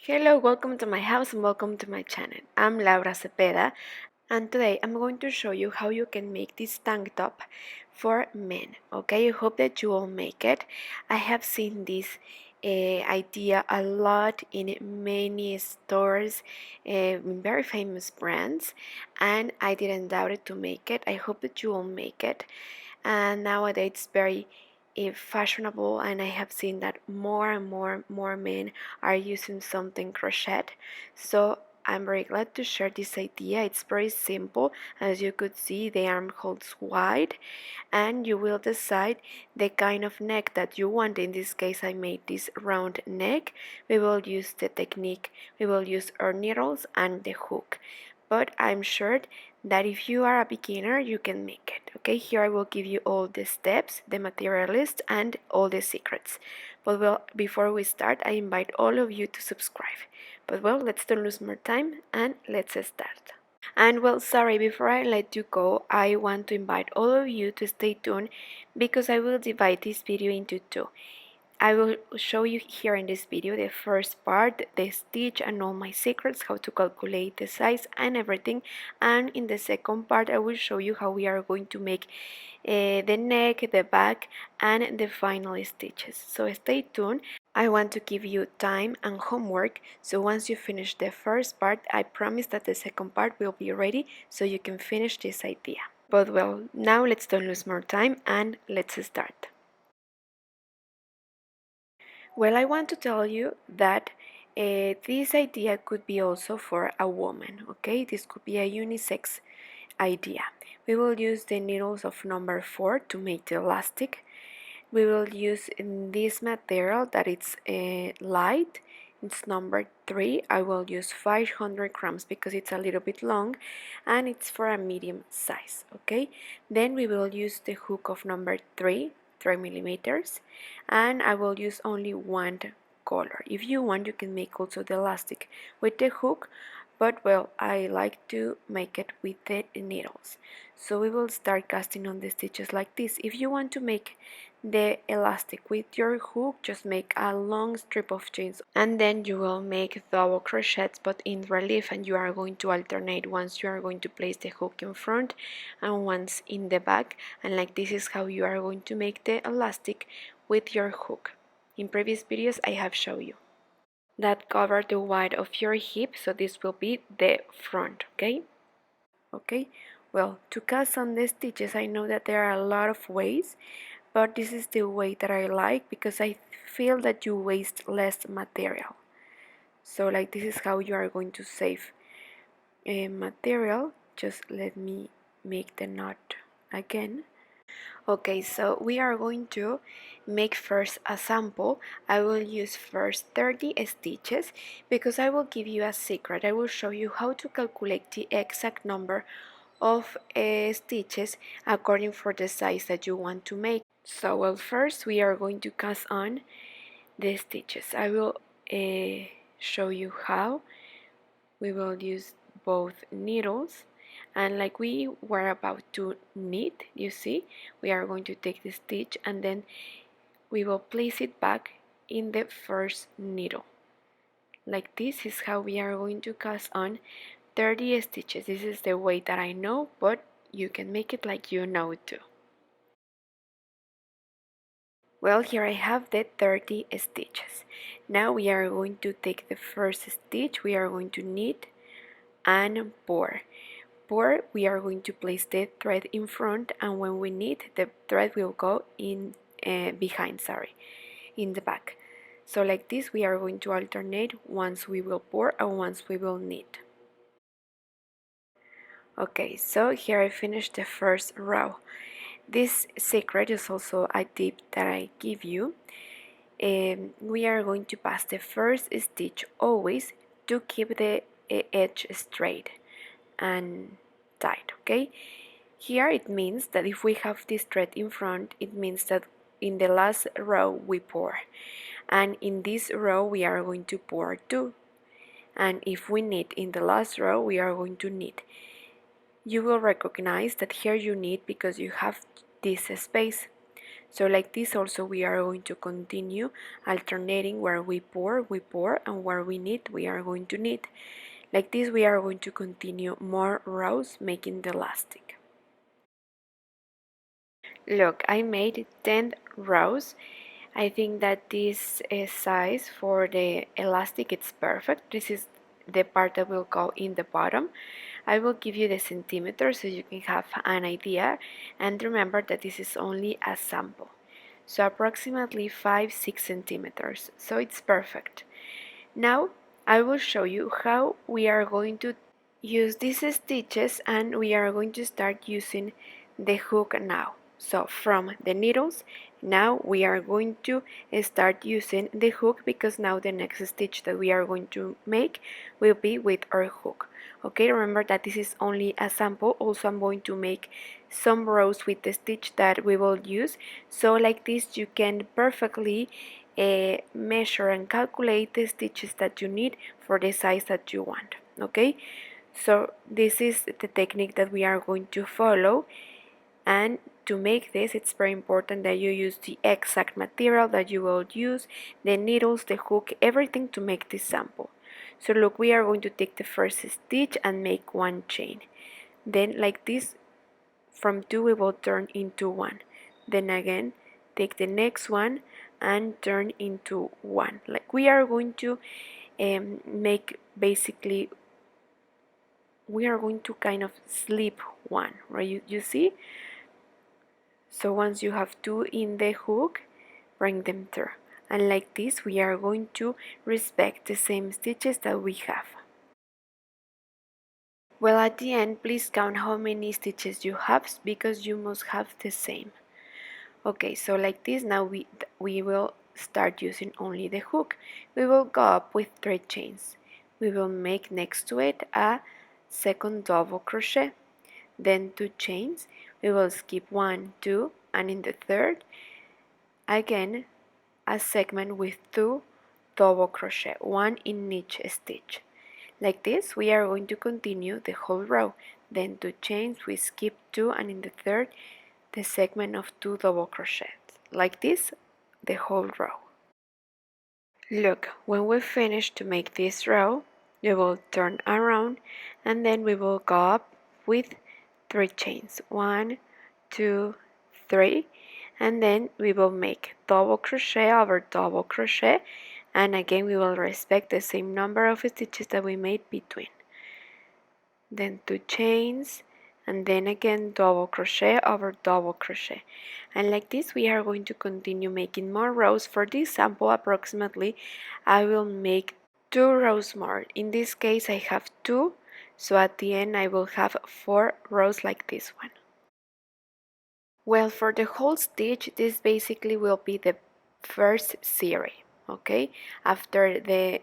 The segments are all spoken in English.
Hello, welcome to my house and welcome to my channel. I'm Laura Cepeda and today I'm going to show you how you can make this tank top for men. Okay, I hope that you all make it. I have seen this idea a lot in many stores, very famous brands, and I didn't doubt it to make it. I hope that you all make it. And nowadays it's very fashionable, and I have seen that more and more men are using something crochet. So I'm very glad to share this idea. It's very simple. As you could see, the arm holds wide, and you will decide the kind of neck that you want. In this case, I made this round neck. We will use the technique, we will use our needles and the hook, but I'm sure that if you are a beginner, you can make it. Okay, here I will give you all the steps, the material list, and all the secrets. But well, before we start, I invite all of you to subscribe. But well, let's don't lose more time and let's start. And well, sorry, before I let you go, I want to invite all of you to stay tuned because I will divide this video into two. I will show you here in this video the first part, the stitch and all my secrets, how to calculate the size and everything, and in the second part I will show you how we are going to make the neck, the back, and the final stitches. So stay tuned. I want to give you time and homework, so once you finish the first part, I promise that the second part will be ready so you can finish this idea. But well, now let's don't lose more time and let's start. Well, I want to tell you that this idea could be also for a woman, okay? This could be a unisex idea. We will use the needles of number 4 to make the elastic. We will use this material that it's light. It's number 3. I will use 500 grams because it's a little bit long and it's for a medium size, okay? Then we will use the hook of number 3 millimeters, and I will use only one color. If you want, you can make also the elastic with the hook, but well, I like to make it with the needles. So we will start casting on the stitches like this. If you want to make the elastic with your hook, just make a long strip of jeans and then you will make double crochets but in relief, and you are going to alternate. Once you are going to place the hook in front and once in the back, and like this is how you are going to make the elastic with your hook. In previous videos I have shown you that cover the width of your hip, so this will be the front. Okay, well, to cast on the stitches, I know that there are a lot of ways, but this is the way that I like because I feel that you waste less material. So like this is how you are going to save material. Just let me make the knot again. Okay, so we are going to make first a sample. I will use first 30 stitches because I will give you a secret. I will show you how to calculate the exact number of stitches according for the size that you want to make. So well, first we are going to cast on the stitches. I will show you how. We will use both needles, and like we were about to knit, you see, we are going to take the stitch and then we will place it back in the first needle. Like this is how we are going to cast on 30 stitches. This is the way that I know, but you can make it like you know too. Well, here I have the 30 stitches. Now we are going to take the first stitch, we are going to knit and pour. Pour, we are going to place the thread in front, and when we knit, the thread will go in behind, in the back. So like this we are going to alternate, once we will pour and once we will knit. Okay, so here I finished the first row. This secret is also a tip that I give you. We are going to pass the first stitch always to keep the edge straight and tight, okay? Here it means that if we have this thread in front, it means that in the last row we pour, and in this row we are going to pour too, and if we knit in the last row we are going to knit. You will recognize that here you knit because you have this space. So like this also we are going to continue alternating where we pour, and where we knit, we are going to knit. Like this we are going to continue more rows making the elastic. Look, I made 10 rows. I think that this size for the elastic it's perfect. This is the part that will go in the bottom. I will give you the centimeters so you can have an idea, and remember that this is only a sample. So approximately 5-6 centimeters. So it's perfect. Now I will show you how we are going to use these stitches, and we are going to start using the hook now. So from the needles, now we are going to start using the hook, because now the next stitch that we are going to make will be with our hook. Okay, remember that this is only a sample. Also, I'm going to make some rows with the stitch that we will use. So like this you can perfectly measure and calculate the stitches that you need for the size that you want. Okay, so this is the technique that we are going to follow, and to make this it's very important that you use the exact material that you will use, the needles, the hook, everything to make this sample. So look, we are going to take the first stitch and make one chain. Then like this, from 2 we will turn into 1. Then again take the next one and turn into 1. Like we are going to make basically, we are going to kind of slip one, right? You see? So once you have 2 in the hook, bring them through. And like this we are going to respect the same stitches that we have. Well, at the end please count how many stitches you have, because you must have the same. Okay, so like this now we will start using only the hook. We will go up with 3 chains. We will make next to it a second double crochet, then 2 chains. We will skip 1, 2, and in the third again a segment with 2 double crochet, 1 in each stitch. Like this we are going to continue the whole row. Then 2 chains, we skip 2, and in the third the segment of 2 double crochets. Like this the whole row. Look, when we finish to make this row, we will turn around, and then we will go up with 3 chains, 1, 2, 3, and then we will make double crochet over double crochet, and again we will respect the same number of stitches that we made between. Then 2 chains, and then again double crochet over double crochet. And like this we are going to continue making more rows. For this sample approximately I will make 2 rows more. In this case I have 2, so at the end I will have 4 rows like this one. Well, for the whole stitch this basically will be the first series. Okay, after the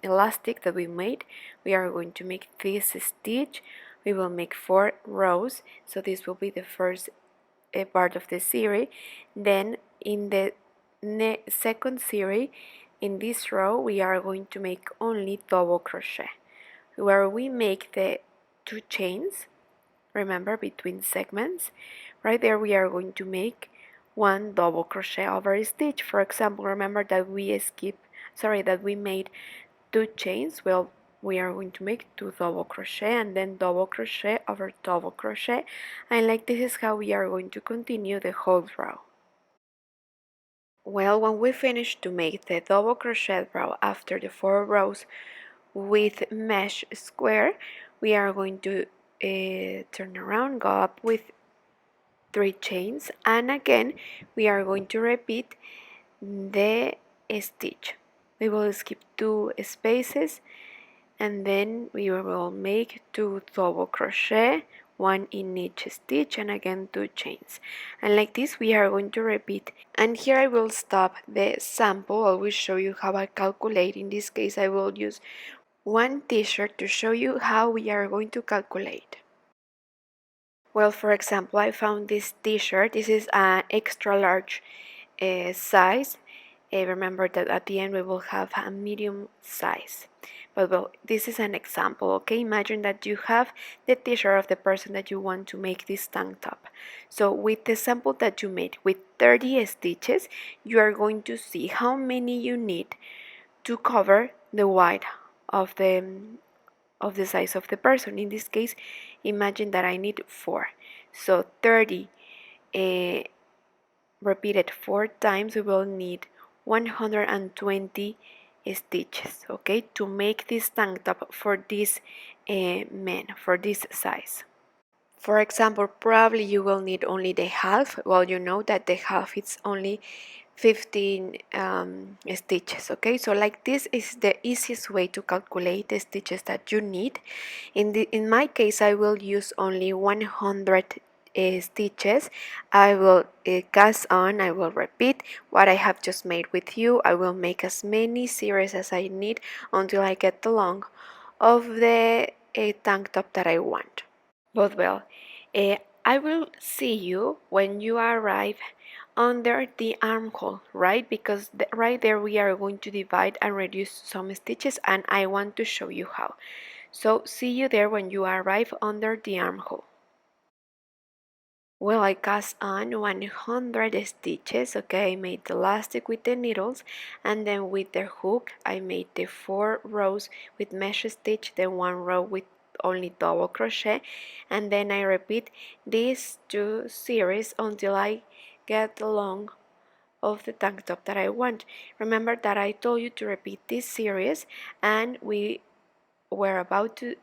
elastic that we made, we are going to make this stitch. We will make 4 rows, so this will be the first part of the series. Then in the second series, in this row we are going to make only double crochet, where we make the 2 chains, remember, between segments. Right there we are going to make 1 double crochet over a stitch. For example, remember that we made 2 chains. Well, we are going to make 2 double crochet and then double crochet over double crochet, and like this is how we are going to continue the whole row. Well, when we finish to make the double crochet row after the 4 rows with mesh square, we are going to turn around, go up with 3 chains, and again we are going to repeat the stitch. We will skip 2 spaces, and then we will make 2 double crochet, 1 in each stitch, and again 2 chains. And like this we are going to repeat. And here I will stop the sample. I will show you how I calculate. In this case I will use 1 t-shirt to show you how we are going to calculate. Well, for example, I found this t-shirt. This is an extra large size. Remember that at the end we will have a medium size. But well, this is an example, okay? Imagine that you have the t-shirt of the person that you want to make this tank top. So with the sample that you made with 30 stitches, you are going to see how many you need to cover the width of the size of the person. In this case, imagine that I need 4. So 30 repeated 4 times, we will need 120 stitches, okay, to make this tank top for this man, for this size. For example, probably you will need only the half. Well, you know that the half is only 15 stitches, okay? So like this is the easiest way to calculate the stitches that you need. In my case, I will use only 100 stitches. I will cast on, I will repeat what I have just made with you. I will make as many series as I need until I get the length of the tank top that I want. But well, I will see you when you arrive under the armhole, right? Because right there we are going to divide and reduce some stitches, and I want to show you how. So see you there when you arrive under the armhole. Well, I cast on 100 stitches, okay, I made the elastic with the needles, and then with the hook I made the 4 rows with mesh stitch, then 1 row with only double crochet, and then I repeat these 2 series until I get the length of the tank top that I want. Remember that I told you to repeat this series, and we were about to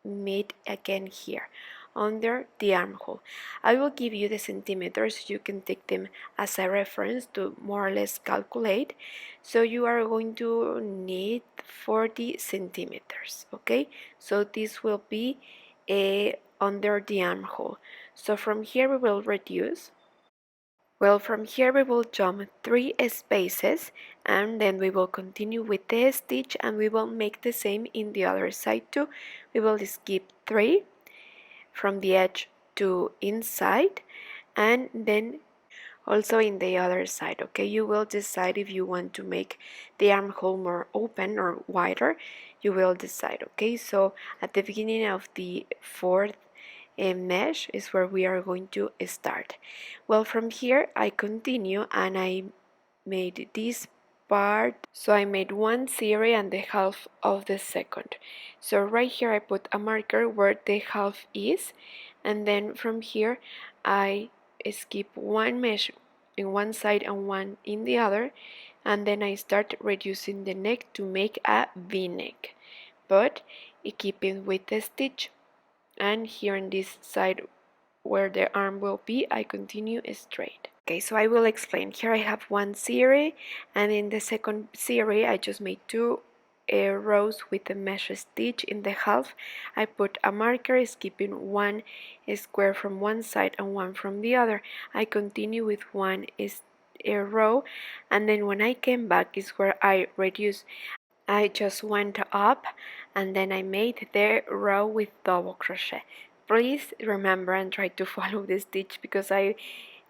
meet again here under the armhole. I will give you the centimeters. You can take them as a reference to more or less calculate. So you are going to need 40 centimeters, okay? So this will be under the armhole. So from here we will reduce. Well, from here we will jump 3 spaces, and then we will continue with the stitch, and we will make the same in the other side too. We will skip 3 from the edge to inside, and then also in the other side, okay? You will decide if you want to make the armhole more open or wider. You will decide, okay? So at the beginning of the 4th mesh is where we are going to start. Well, from here I continue and I made this part, so I made 1 series and the half of the second. So right here I put a marker where the half is, and then from here I skip 1 mesh in one side and 1 in the other, and then I start reducing the neck to make a V-neck, but keeping with the stitch. And here on this side where the arm will be, I continue straight. Okay, so I will explain. Here I have 1 series, and in the second series I just made 2 rows with the mesh stitch. In the half I put a marker, skipping 1 square from one side and 1 from the other. I continue with 1 row, and then when I came back is where I reduced. I just went up and then I made the row with double crochet. Please remember and try to follow the stitch, because I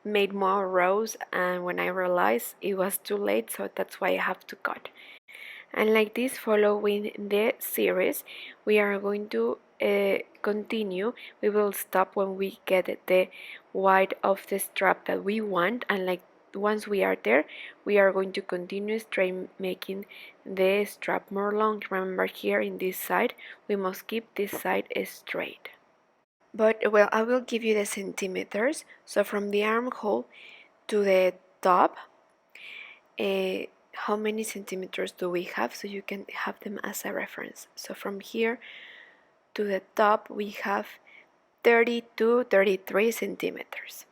made more rows and when I realized it was too late, so that's why I have to cut. And like this, following the series, we are going to continue. We will stop when we get the width of the strap that we want, and like once we are there, we are going to continue straight, making the strap more long. Remember, here in this side we must keep this side straight. But well, I will give you the centimeters. So from the armhole to the top, how many centimeters do we have, so you can have them as a reference. So from here to the top we have 33 centimeters.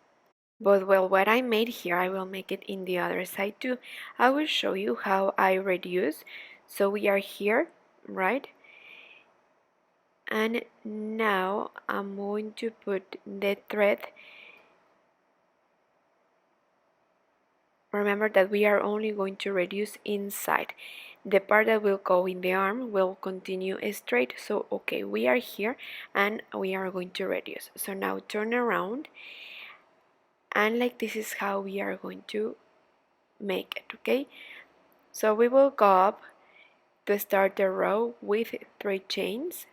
But well, what I made here, I will make it in the other side too. I will show you how I reduce. So we are here, right? And now I'm going to put the thread. Remember that we are only going to reduce inside. The part that will go in the arm will continue straight. So okay, we are here and we are going to reduce. So now turn around, and like this is how we are going to make it, okay? So we will go up to start the row with 3 chains,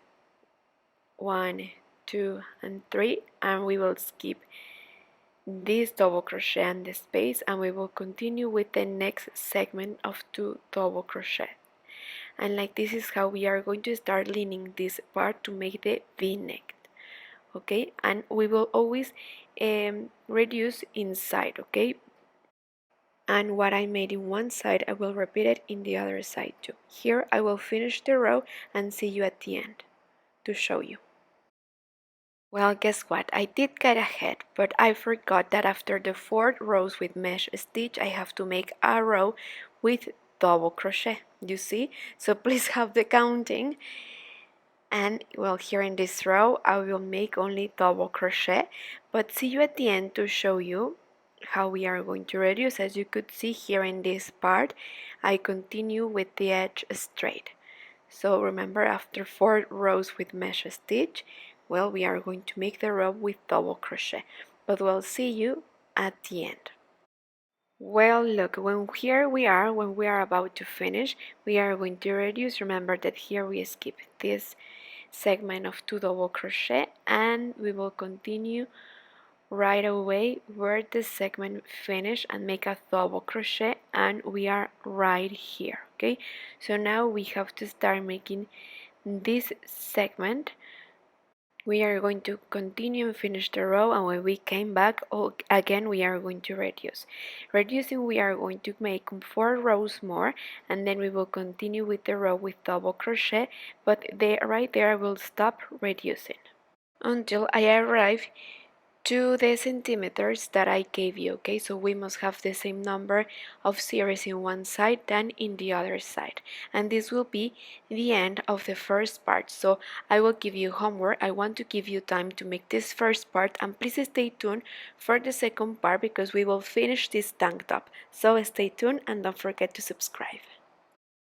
1, 2 and 3, and we will skip this double crochet and the space, and we will continue with the next segment of 2 double crochet. And like this is how we are going to start lining this part to make the v-neck. Okay, and we will always reduce inside. Okay, and what I made in one side I will repeat it in the other side too. Here I will finish the row and see you at the end to show you. Well, guess what? I did get ahead, but I forgot that after the 4 rows with mesh stitch, I have to make a row with double crochet. You see? So please have the counting. And well, here in this row, I will make only double crochet, but see you at the end to show you how we are going to reduce. As you could see here in this part, I continue with the edge straight. So remember, after 4 rows with mesh stitch, well, we are going to make the row with double crochet, but we'll see you at the end. Well, look, when we are about to finish, we are going to reduce. Remember that here we skip this segment of 2 double crochet, and we will continue right away where the segment finish and make a double crochet, and we are right here. Okay, so now we have to start making this segment. We are going to continue and finish the row, and when we came back again we are going to reduce. Reducing, we are going to make 4 rows more, and then we will continue with the row with double crochet, but right there I will stop reducing until I arrive to the centimeters that I gave you. Okay, so we must have the same number of series in one side than in the other side, and this will be the end of the first part. So I will give you homework. I want to give you time to make this first part, and please stay tuned for the second part because we will finish this tank top. So stay tuned and don't forget to subscribe.